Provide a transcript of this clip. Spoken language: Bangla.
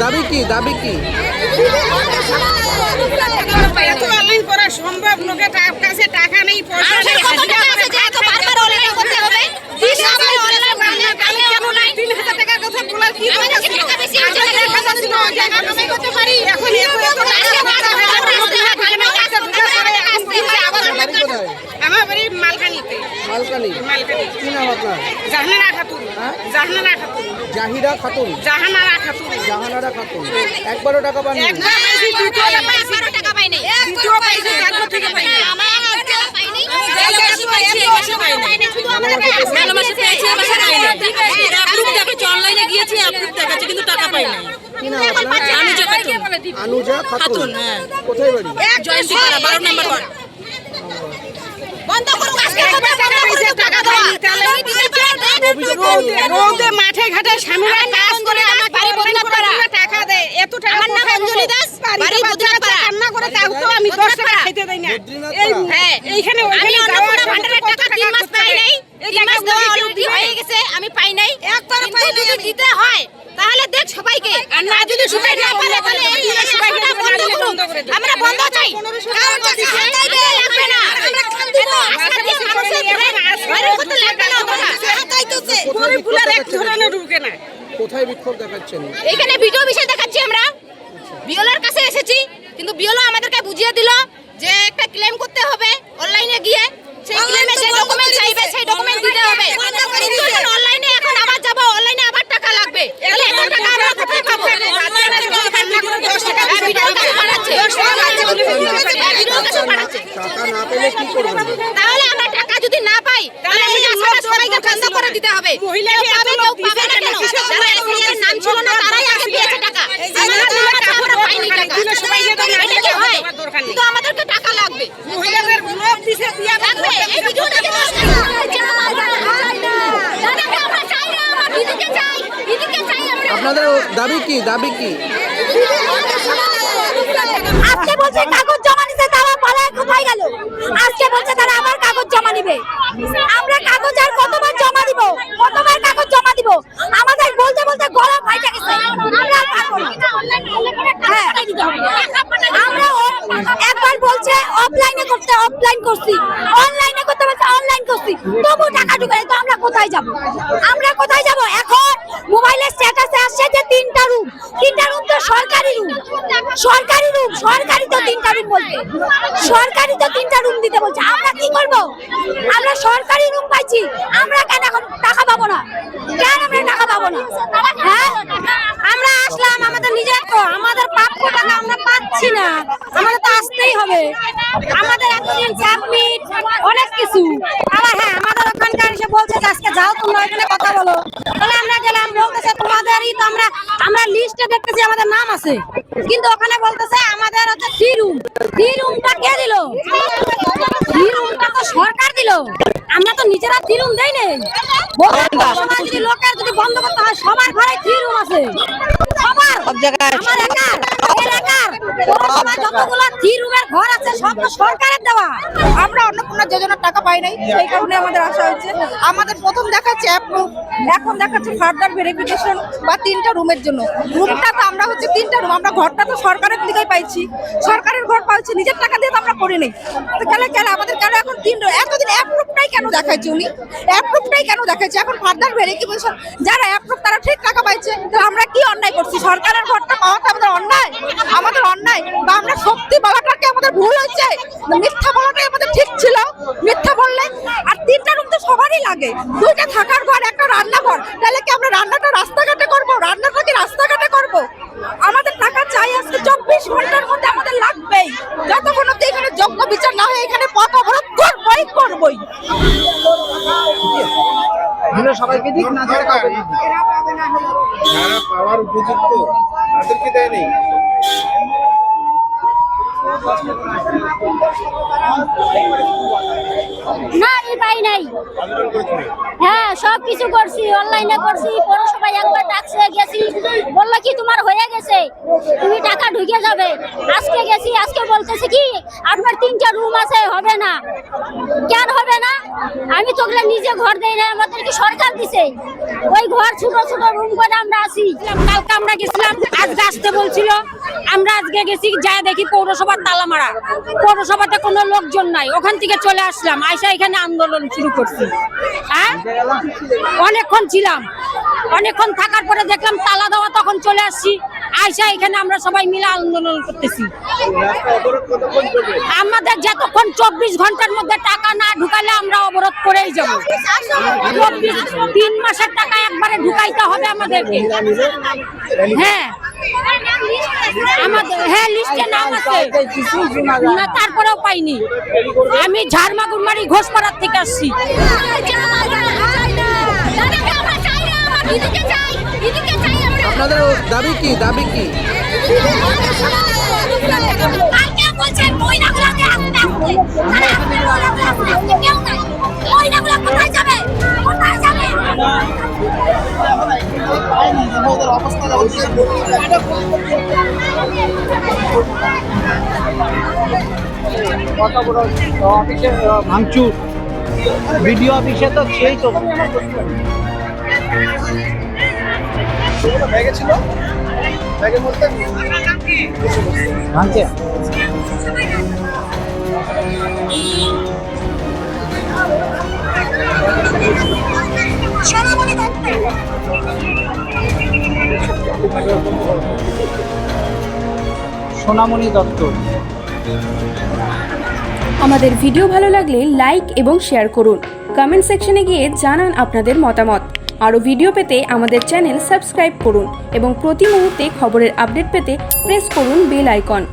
দাবি কি এত অনলাইন করা সম্ভব? লোকের কাছে টাকা নেই, পয়সা নেই, আমার বাড়ি মালকানিতে। কি নাম আপনার? জাহানারা খাতুন। জাহিরা খাতুন, জাহানারা খাতুন। একবারও টাকা পাননি? অনলাইনে গিয়েছি কিন্তু টাকা পাই নাই। কি নাম আপনার? আনুজা খাতুন। কোথায় বাড়ি? জয়ন্তীপাড়া 12 নম্বর ওয়ার্ড। রোদে মাঠে ঘাটে স্বামীরা কাজ করে টাকা দেয়। এত টাকা রান্না করে তাও তো আমি 10 টাকা খেতে দেই না। এইখানে আমি পাই নাই, একবার যদি দিতে হয় তাহলে দেখ সবাইকে, আর না যদি সবাই না পারে তাহলে আমরা বন্ধ চাই। কারণ টাকা হাতাই দেয় লাগবে না, আমরা খান দিব। আজকে মানুষের ঘরে কত লাগবে না, হাতাই তোছে গরিবগুলোর এক ধরনের ঢুকে না। কোথায় বিক্ষোভ দেখাচ্ছেন? এখানে ভিডিও বিষয় দেখাচ্ছি আমরা। বিওলার কাছে এসেছি, কিন্তু বিওলা আমাদেরকে বুঝিয়ে দিল যে একটা ক্লেম করতে হবে অনলাইনে গিয়ে। সেই ক্লেমে যে ডকুমেন্ট চাইবে সেই ডকুমেন্ট দিতে হবে। অনলাইনে এখন আবার যাব, অনলাইনে আবার টাকা লাগবে। তাহলে এত টাকা আমরা কোথায় পাবো? টাকা না পেলে কি করবেন? তাহলে আমরা টাকা যদি না পাই তাহলে এই আশাটা সবাইকে বন্ধ করে দিতে হবে। কেউ পাবে কেউ পাবে না কেন? যারা এর নাম ছিল না তারাই আগে পেয়েছে টাকা। আমরা পাইনি টাকা। এটা কি হয়? কিন্তু আমাদেরকে টাকা লাগবে। মহিলাদের লোভ দিছে দিয়া লাগবে। এই ভিডিওটা কি আমরা চাই না, আমরা দিদিকে চাই আমরা। আপনাদের দাবি কি? আজকে বলছে কাগজ জমা নিতে, তারা পালায় কোথায় গেল? আজকে বলছে তারা আবার কাগজ জমা নিবে। আমরা কাগজ আর কতবার জমা দিব? আমাদের বলতে গলা ফাইটা গেছে। আমরা হ্যাঁ, আমরা একবার বলছে অফলাইনে করতে, অফলাইন করছি, অনলাইনে করতে বলছে অনলাইন করছি, তবু টাকা ঢুকে। তো আমরা কোথায় যাব? এখন মোবাইলের স্ট্যাটাসে আসছে যে 3টা রুম তো সরকারি রুম, সরকারি তো 3টা রুম বলতে, সরকারি তো 3টা রুম দিতে বলছে। আমরা কি করব? আমরা সরকারি রুম পাইছি, আমরা কেন এখন টাকা পাবো না? হ্যাঁ, আমরা আসলাম, আমাদের নিজের তো আমাদের প্রাপ্য টাকা আমরা পাচ্ছি না, আমাদের তো আসতেই হবে। আমাদের এতদিন সাবমিট অনেক কিছু, আবার হ্যাঁ আমাদের ওখানকার এসে বলছে যে আজকে যাও তোমরা ওখানে কথা বলো। তাহলে আমরা গেলাম, বলতেছে তোমাদেরই তো আমরা লিস্টে দেখতেছি আমাদের নাম আছে, কিন্তু ওখানে বলতেছে আমাদের হচ্ছে ফ্রি রুমটা কে দিল? ফ্রি রুমটা তো সরকার দিল, আমরা তো নিজেরা ফ্রি রুম দেই নাই। যদি লোকের যদি বন্ধ করতে হয়, সবার ঘরে ফ্রি রুম আছে, সবার সব জায়গায়। আমার এলাকার যতগুলো ফ্রি রুমের ঘর আছে সব তো সরকারের দেওয়া। আমরা অন্নপূর্ণা যোজনার টাকা পাই নাই, সেই কারণে আমাদের আশা হয়েছে। আমাদের প্রথম দেখাচ্ছে অ্যাপ্রুভ, এখন দেখাচ্ছে ফার্দার ভেরিফিকেশন বা 3টা রুমের জন্য। রুমটা তো আমরা হচ্ছে 3টা রুম, আমরা ঘরটা তো সরকারের দিকেই পাইছি, সরকারের ঘর পাইছি, নিজের টাকা দিয়ে তো আমরা করি নাই। কেন আমাদের কেন এখন 3 এতদিন অ্যাপ্রুভটাই কেন দেখাচ্ছে? উনি অ্যাপ্রুভটাই কেন দেখাচ্ছে? এখন ফার্দার ভেরিফিকেশন, যারা অ্যাপ্রুভ তারা ঠিক টাকা পাইছে। তো আমরা কি অন্যায় করছি? সরকারের ঘরটা পাওয়াটা আমাদের অন্যায় বা আমরা সত্যি বলাটাকে আমাদের ভুল হচ্ছে, মিথ্যা বলাটাই আমাদের ঠিক ছিল। মিথ্যা বললে আর 3টা রুম তো সবারই লাগে, 2টা থাকার ঘর, একটা রান্নাঘর। তাহলে কি আমরা রান্নাটা রাস্তাঘাটে করবো? আমাদের টাকা চাই আজকে 24 ঘন্টার মধ্যে আমাদের লাগবেই। যতক্ষণ অব্দি এখানে যোগ্য বিচার না হয় এখানে পথ অবরোধ করবই। সবাইকে দিক না, যারা পাওয়ার উপযুক্ত তাদেরকে দেয় নেই। না, আমি পাই নাই। হ্যাঁ, সব কিছু করছি, অনলাইনে করছি, পৌরসভায় একবার ডাকছে গেছি, বললো কি তোমার হয়ে গেছে, তুমি টাকা ঢুকে যাবে। আজকে গেছি, আজকে বলতেছে কি আপনার 3টা রুম আছে, হবে না। কেন হবে না? আমি তো ওগুলো নিজে ঘর দেই না, আমাদের কি সরকার দিছে। ওই ঘর ছোট ছোট রুম করে আমরা আসি। কালকে আমরা গেছিলাম, আজকে আসতে বলছিল, আমরা আজকে গেছি, যায় দেখি পৌরসভার তালা মারা, পৌরসভাতে কোনো লোকজন নাই। ওখান থেকে চলে আসলাম, আইসা এখানে আন্দোলন শুরু করছি। হ্যাঁ, অনেকক্ষণ ছিলাম, অনেকক্ষণ থাকার পরে দেখলাম তালা দেওয়া, তখন চলে আসছি। আইসা এখানে আমরা সবাই মিলে আন্দোলন করতেছি। আমাদের যতক্ষণ 24 ঘন্টার মধ্যে টাকা না ঢুকালে আমরা অবরোধ করেই যাব। 3 মাসের টাকা একবারে ঢুকাইতে হবে আমাদেরকে। হ্যাঁ, আমাদের হ্যাঁ লিস্টে নাম আছে, না তারপরেও পাইনি। আমি ঝাড়মাগুরমারি ঘোষপাড়ার থেকে আসছি। আপনাদের দাবি কি? দাবি কি? অফিসে ভাঙচুর, ভিডিও অফিসে তো সেই তো ব্যাগে ছিল, ব্যাগের মধ্যে ভাঙছে। সোনামণি দত্ত। আমাদের ভিডিও ভালো লাগলে লাইক এবং শেয়ার করুন। কমেন্ট সেকশনে গিয়ে জানান আপনাদের মতামত। আরও ভিডিও পেতে আমাদের চ্যানেল সাবস্ক্রাইব করুন এবং প্রতি মুহূর্তে খবরের আপডেট পেতে প্রেস করুন বেল আইকন।